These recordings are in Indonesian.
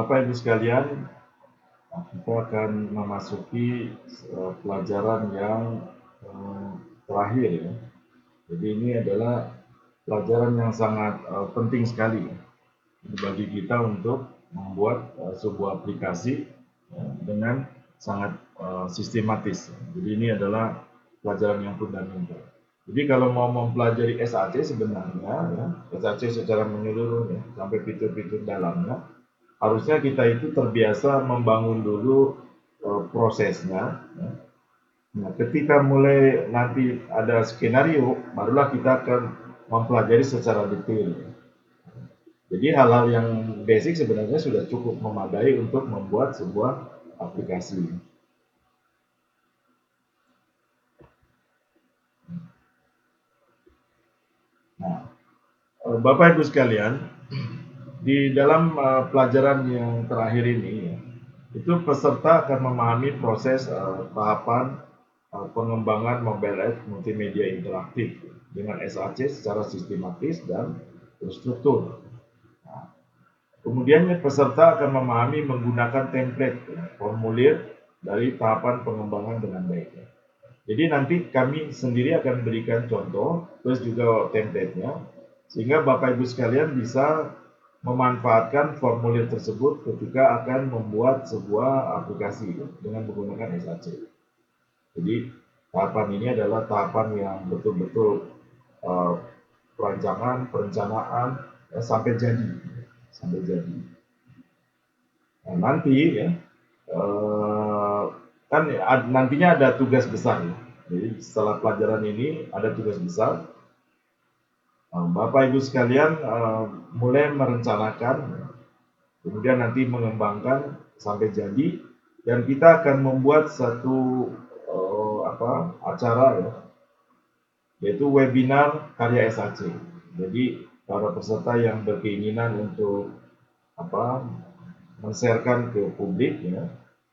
Bapak Ibu sekalian, kita akan memasuki pelajaran yang terakhir ya. Jadi ini adalah pelajaran yang sangat penting sekali bagi kita untuk membuat sebuah aplikasi dengan sangat sistematis. Jadi ini adalah pelajaran yang fundamental. Jadi kalau mau mempelajari SAC sebenarnya, ya, SAC secara menyeluruh ya, sampai fitur-fitur dalamnya, harusnya kita itu terbiasa membangun dulu prosesnya. Ya. Nah, ketika mulai nanti ada skenario, barulah kita akan mempelajari secara detail. Jadi hal-hal yang basic sebenarnya sudah cukup memadai untuk membuat sebuah aplikasi. Nah, Bapak Ibu sekalian, di dalam pelajaran yang terakhir ini, itu peserta akan memahami proses tahapan pengembangan mobile app multimedia interaktif dengan SAC secara sistematis dan terstruktur. Nah, kemudian peserta akan memahami menggunakan template formulir dari tahapan pengembangan dengan baik. Jadi nanti kami sendiri akan berikan contoh plus juga template-nya sehingga Bapak Ibu sekalian bisa memanfaatkan formulir tersebut ketika akan membuat sebuah aplikasi dengan menggunakan SAC. Jadi tahapan ini adalah tahapan yang betul-betul perencanaan sampai jadi, Nah, nanti ya kan nantinya ada tugas besar ya. Jadi setelah pelajaran ini ada tugas besar. Bapak Ibu sekalian mulai merencanakan, kemudian nanti mengembangkan sampai jadi, dan kita akan membuat satu acara ya, yaitu webinar karya SAC. Jadi para peserta yang berkeinginan untuk men-sharekan ke publik ya,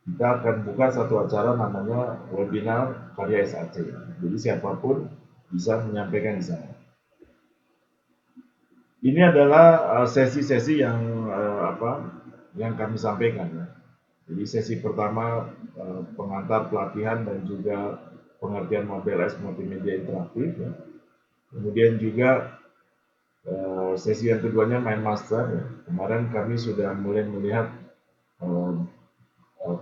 kita akan buka satu acara namanya webinar karya SAC. Jadi siapapun bisa menyampaikan di sana. Ini adalah sesi-sesi yang yang kami sampaikan ya. Jadi sesi pertama pengantar pelatihan dan juga pengertian mobile apps multimedia interaktif ya. Kemudian juga sesi yang keduanya main master ya. Kemarin kami sudah mulai melihat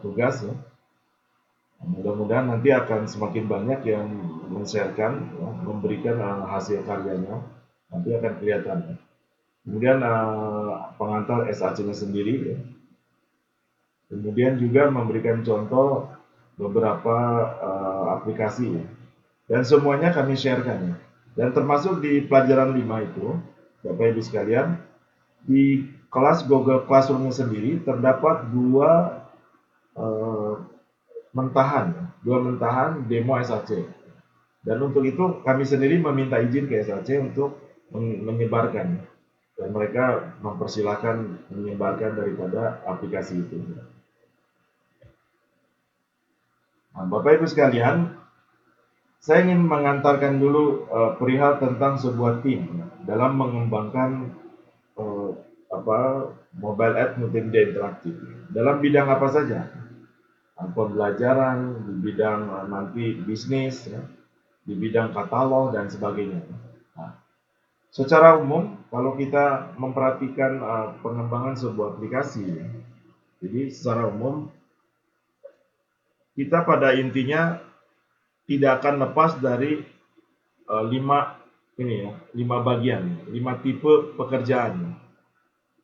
tugas ya. Mudah-mudahan nanti akan semakin banyak yang men-sharekan ya, memberikan hasil karyanya, nanti akan kelihatan ya. Kemudian pengantar SAC-nya sendiri ya. Kemudian juga memberikan contoh beberapa aplikasi ya. Dan semuanya kami sharekan ya. Dan termasuk di pelajaran 5 itu, Bapak Ibu sekalian, di kelas Google Classroom sendiri terdapat dua mentahan demo SAC. Dan untuk itu kami sendiri meminta izin ke SAC untuk menyebarkan, dan mereka mempersilahkan menyebarkan daripada aplikasi itu. Nah, Bapak Ibu sekalian, saya ingin mengantarkan dulu perihal tentang sebuah tim dalam mengembangkan mobile app multimedia interaktif. Dalam bidang apa saja? Pembelajaran, di bidang nanti bisnis, ya, di bidang katalog dan sebagainya. Nah, secara umum, kalau kita memperhatikan pengembangan sebuah aplikasi, jadi secara umum kita pada intinya tidak akan lepas dari lima bagian, 5 tipe pekerjaan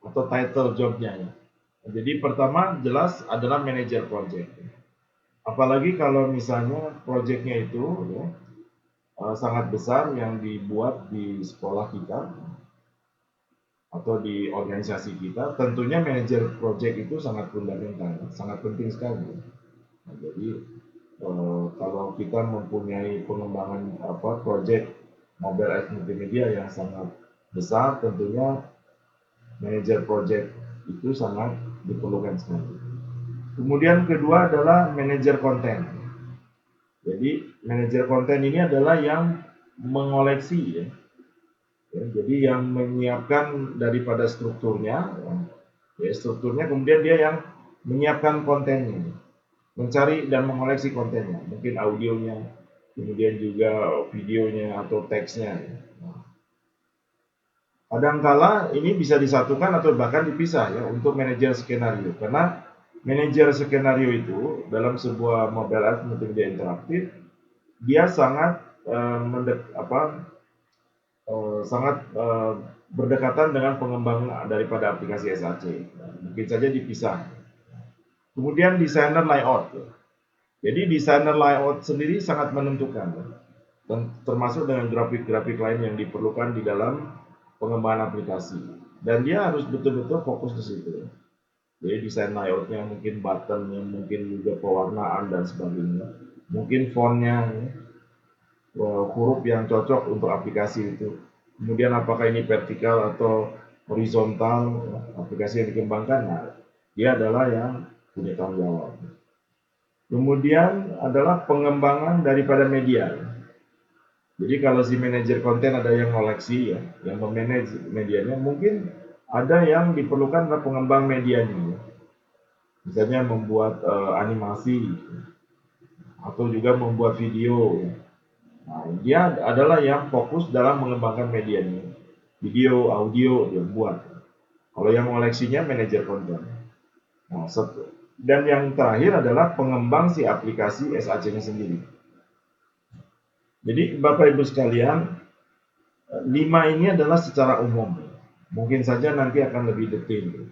atau title jobnya. Jadi pertama jelas adalah manajer project. Apalagi kalau misalnya projectnya itu ya, sangat besar yang dibuat di sekolah kita atau di organisasi kita, tentunya manajer project itu sangat fundamental, sangat penting sekali. Nah, jadi kalau kita mempunyai pengembangan project mobile app multimedia yang sangat besar, tentunya manajer project itu sangat diperlukan sekali. Kemudian kedua adalah manajer konten. Jadi manajer konten ini adalah yang mengoleksi ya, jadi yang menyiapkan daripada strukturnya ya, Ya, strukturnya kemudian dia yang menyiapkan kontennya, mencari dan mengoleksi kontennya, mungkin audionya, kemudian juga videonya atau teksnya. Kadangkala ini bisa disatukan atau bahkan dipisah ya untuk manajer skenario, karena manajer skenario itu dalam sebuah mobile app multimedia interaktif dia sangat sangat berdekatan dengan pengembang daripada aplikasi SAC. Mungkin saja dipisah. Kemudian desainer layout. Jadi desainer layout sendiri sangat menentukan, dan termasuk dengan grafik-grafik lain yang diperlukan di dalam pengembangan aplikasi. Dan dia harus betul-betul fokus di situ. Jadi desain layoutnya, mungkin buttonnya, mungkin juga pewarnaan dan sebagainya. Mungkin fontnya, huruf yang cocok untuk aplikasi itu. Kemudian apakah ini vertikal atau horizontal aplikasi yang dikembangkan, nah dia adalah yang punya tanggung jawab. Kemudian adalah pengembangan daripada media. Jadi kalau si manajer konten ada yang koleksi ya, yang memanage medianya, mungkin ada yang diperlukan adalah pengembang medianya. Misalnya membuat animasi atau juga membuat video. Nah, dia adalah yang fokus dalam mengembangkan medianya. Video, audio dia buat. Kalau yang koleksinya manajer konten. Nah, dan yang terakhir adalah pengembang si aplikasi SAC-nya sendiri. Jadi Bapak Ibu sekalian, 5 ini adalah secara umum. Mungkin saja nanti akan lebih detail.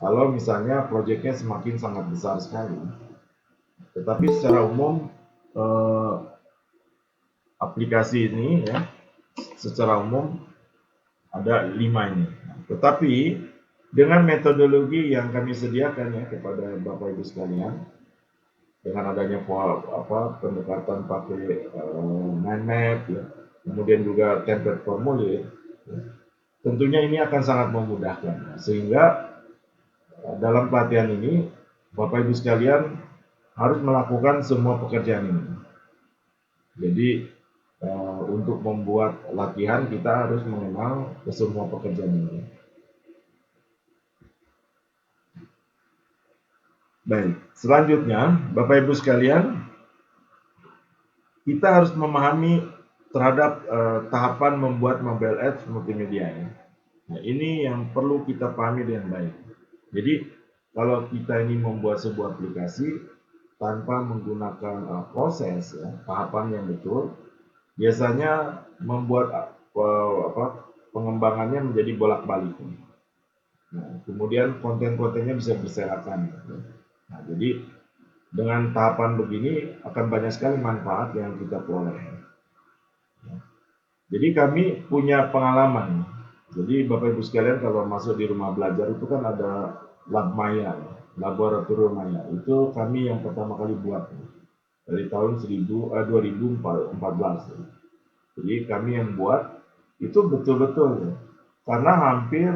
Kalau misalnya proyeknya semakin sangat besar sekali. Tetapi secara umum aplikasi ini ya, secara umum ada 5 ini. Tetapi dengan metodologi yang kami sediakan ya kepada Bapak Ibu sekalian, dengan adanya pendekatan pakai mind map ya, kemudian juga template formulir, ya, tentunya ini akan sangat memudahkan. Sehingga dalam pelatihan ini Bapak Ibu sekalian harus melakukan semua pekerjaan ini. Jadi untuk membuat latihan kita harus mengenal ke semua pekerjaan ini. Baik, selanjutnya Bapak Ibu sekalian, kita harus memahami terhadap tahapan membuat mobile apps multimedia ya. Nah, ini yang perlu kita pahami dengan baik. Jadi kalau kita ini membuat sebuah aplikasi tanpa menggunakan proses ya, tahapan yang betul, biasanya membuat pengembangannya menjadi bolak-balik. Nah, kemudian konten-kontennya bisa berserakan. Nah, jadi dengan tahapan begini akan banyak sekali manfaat yang kita peroleh. Jadi kami punya pengalaman. Jadi Bapak Ibu sekalian kalau masuk di rumah belajar itu kan ada lab maya, laboratorium maya. Itu kami yang pertama kali buat dari tahun 2014. Jadi kami yang buat itu betul-betul karena hampir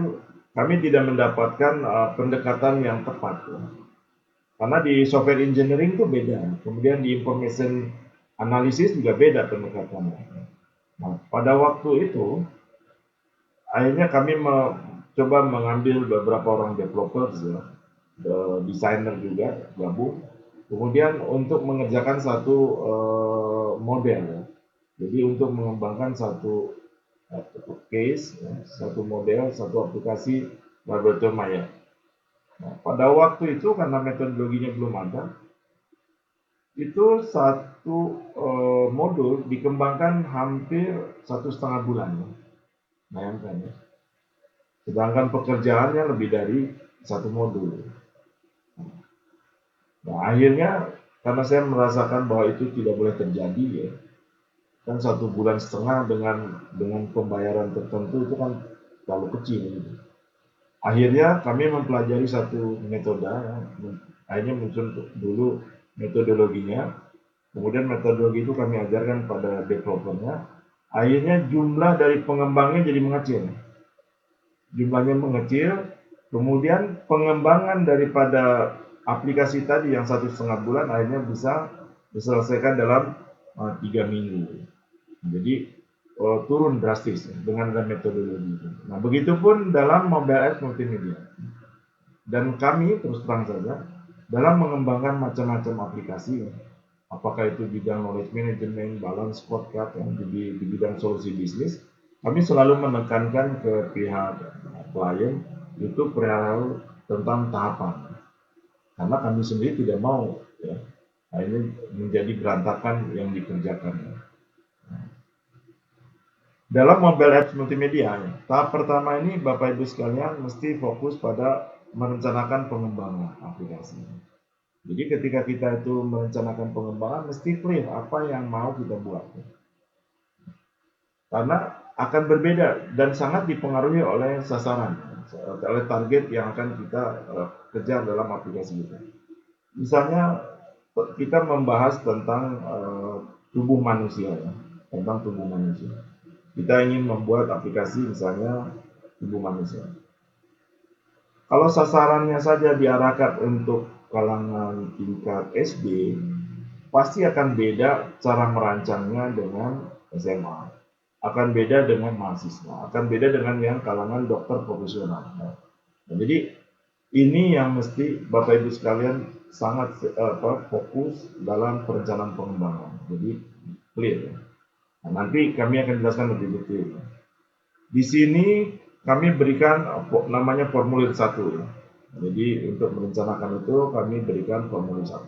kami tidak mendapatkan pendekatan yang tepat. Karena di software engineering itu beda, kemudian di information analysis juga beda pendekatannya. Nah, pada waktu itu akhirnya kami coba mengambil beberapa orang developers ya, desainer juga gabung, kemudian untuk mengerjakan satu model ya. Jadi untuk mengembangkan satu case, ya, satu model, satu aplikasi laboratorium maya. Nah, pada waktu itu karena metodologinya belum ada, itu satu modul dikembangkan hampir 1,5 bulan. Bayangkan ya. Sedangkan pekerjaannya lebih dari satu modul. Nah, akhirnya karena saya merasakan bahwa itu tidak boleh terjadi ya, kan 1,5 bulan dengan pembayaran tertentu itu kan terlalu kecil gitu. Akhirnya kami mempelajari satu metode, akhirnya muncul dulu metodologinya, kemudian metodologi itu kami ajarkan pada developernya, akhirnya jumlah dari pengembangnya jadi mengecil. Jumlahnya mengecil, kemudian pengembangan daripada aplikasi tadi yang 1,5 bulan akhirnya bisa diselesaikan dalam 3 minggu. Jadi turun drastis dengan metodologi itu. Nah, begitupun dalam mobile apps multimedia. Dan kami terus terang saja dalam mengembangkan macam-macam aplikasi, apakah itu bidang knowledge management, balance scorecard, yang di bidang solusi bisnis, kami selalu menekankan ke pihak klien itu perihal tentang tahapan. Karena kami sendiri tidak mau ya, ini menjadi berantakan yang dikerjakan. Dalam mobile apps multimedia, tahap pertama ini Bapak Ibu sekalian mesti fokus pada merencanakan pengembangan aplikasi. Jadi ketika kita itu merencanakan pengembangan mesti clear apa yang mau kita buat. Karena akan berbeda dan sangat dipengaruhi oleh sasaran, oleh target yang akan kita kejar dalam aplikasi kita. Misalnya kita membahas tentang tubuh manusia ya, tentang tubuh manusia. Kita ingin membuat aplikasi misalnya tubuh manusia. Kalau sasarannya saja diarahkan untuk kalangan tingkat SD, pasti akan beda cara merancangnya dengan SMA. Akan beda dengan mahasiswa, akan beda dengan yang kalangan dokter profesional. Nah, jadi ini yang mesti Bapak Ibu sekalian sangat fokus dalam perencanaan pengembangan. Jadi clear. Nah, nanti kami akan jelaskan lebih detail. Di sini kami berikan namanya formulir 1. Jadi untuk merencanakan itu kami berikan formulir 1.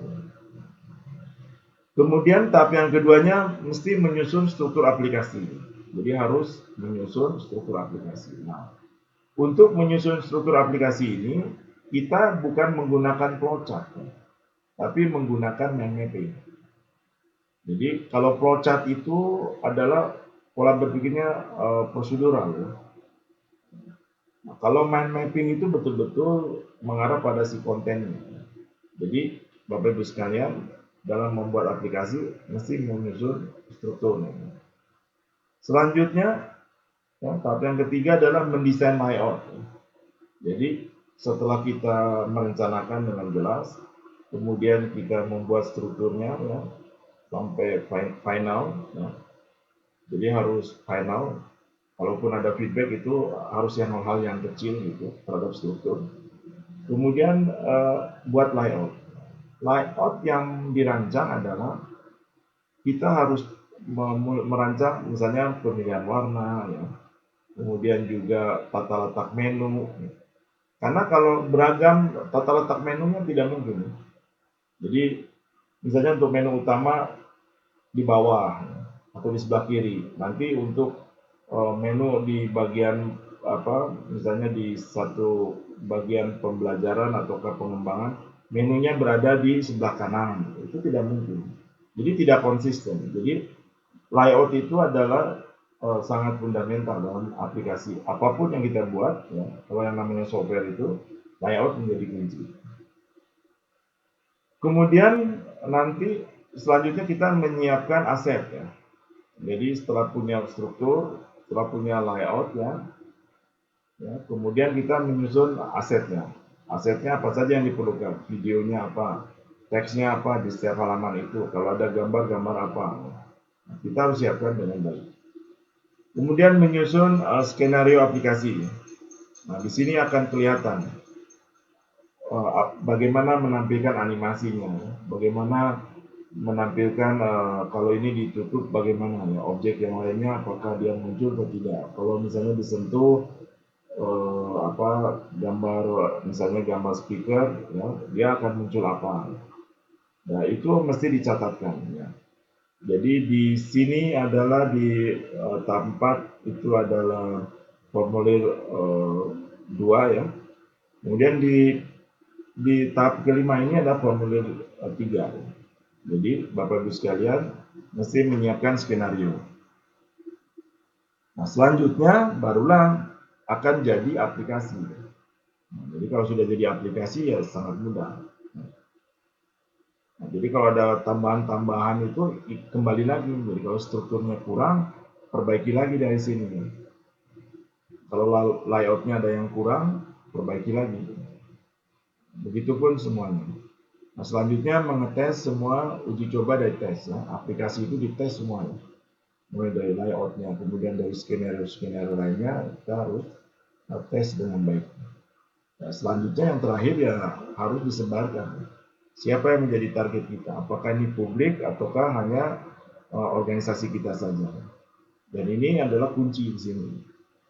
Kemudian tahap yang keduanya mesti menyusun struktur aplikasi. Jadi harus menyusun struktur aplikasi. Nah, untuk menyusun struktur aplikasi ini kita bukan menggunakan flowchart, tapi menggunakan mind mapping. Jadi kalau flowchart itu adalah pola berpikirnya prosedural. Ya. Nah, kalau mind mapping itu betul-betul mengarah pada si kontennya. Jadi Bapak Ibu sekalian dalam membuat aplikasi mesti menyusun strukturnya. Selanjutnya, ya, tahap yang ketiga adalah mendesain layout. Jadi setelah kita merencanakan dengan jelas, kemudian kita membuat strukturnya ya, sampai final. Ya. Jadi harus final. Kalaupun ada feedback itu harus yang hal-hal yang kecil gitu terhadap struktur. Kemudian buat layout. Layout yang dirancang adalah kita harus merancang misalnya pemilihan warna, ya, kemudian juga tata letak menu. Karena kalau beragam tata letak menunya tidak mungkin. Jadi misalnya untuk menu utama di bawah atau di sebelah kiri. Nanti untuk menu di bagian apa, misalnya di satu bagian pembelajaran atau pengembangan, menunya berada di sebelah kanan. Itu tidak mungkin. Jadi tidak konsisten. Jadi layout itu adalah sangat fundamental dalam aplikasi apapun yang kita buat. Ya, kalau yang namanya software itu layout menjadi kunci. Kemudian nanti selanjutnya kita menyiapkan aset ya. Jadi setelah punya struktur, setelah punya layout ya, kemudian kita menyusun asetnya. Asetnya apa saja yang diperlukan, videonya apa, teksnya apa di setiap halaman itu, kalau ada gambar-gambar apa. Kita harus siapkan dengan baik. Kemudian menyusun skenario aplikasi. Nah, di sini akan kelihatan bagaimana menampilkan animasinya, bagaimana menampilkan kalau ini ditutup bagaimana ya objek yang lainnya apakah dia muncul atau tidak. Kalau misalnya disentuh gambar misalnya gambar speaker ya dia akan muncul apa. Nah itu mesti dicatatkan ya. Jadi di sini adalah di tahap 4 itu adalah formulir 2 ya. Kemudian di tahap kelima ini ada formulir 3. Jadi Bapak Ibu sekalian mesti menyiapkan skenario. Nah selanjutnya barulah akan jadi aplikasi. Nah, jadi kalau sudah jadi aplikasi ya sangat mudah. Nah, jadi kalau ada tambahan-tambahan itu kembali lagi. Jadi kalau strukturnya kurang, perbaiki lagi dari sini. Kalau layoutnya ada yang kurang, perbaiki lagi. Begitupun semuanya. Nah, selanjutnya mengetes semua uji coba dari tes ya. Aplikasi itu dites semuanya. Mulai dari layoutnya, kemudian dari skenario-skenario lainnya kita harus tes dengan baik. Nah, selanjutnya yang terakhir ya harus disebarkan. Siapa yang menjadi target kita? Apakah ini publik ataukah hanya organisasi kita saja? Dan ini adalah kunci di sini.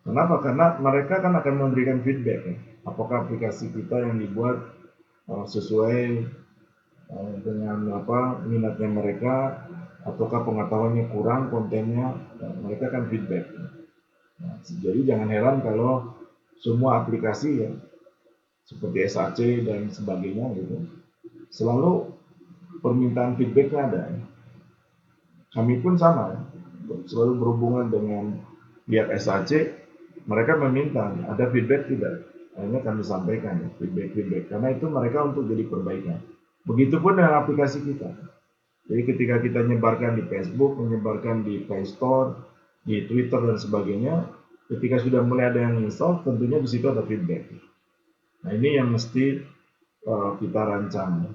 Kenapa? Karena mereka kan akan memberikan feedback ya. Apakah aplikasi kita yang dibuat sesuai dengan minatnya mereka, ataukah pengetahuannya kurang kontennya, mereka kan feedback. Nah, jadi jangan heran kalau semua aplikasi ya seperti SAC dan sebagainya gitu selalu permintaan feedbacknya ada. Kami pun sama, selalu berhubungan dengan pihak SAC, mereka meminta ada feedback tidak, akhirnya kami sampaikan feedback karena itu mereka untuk jadi perbaikan. Begitupun dengan aplikasi kita. Jadi ketika kita menyebarkan di Facebook, menyebarkan di Play Store, di Twitter dan sebagainya, ketika sudah mulai ada yang install, tentunya di situ ada feedback. Nah ini yang mesti kita rancang.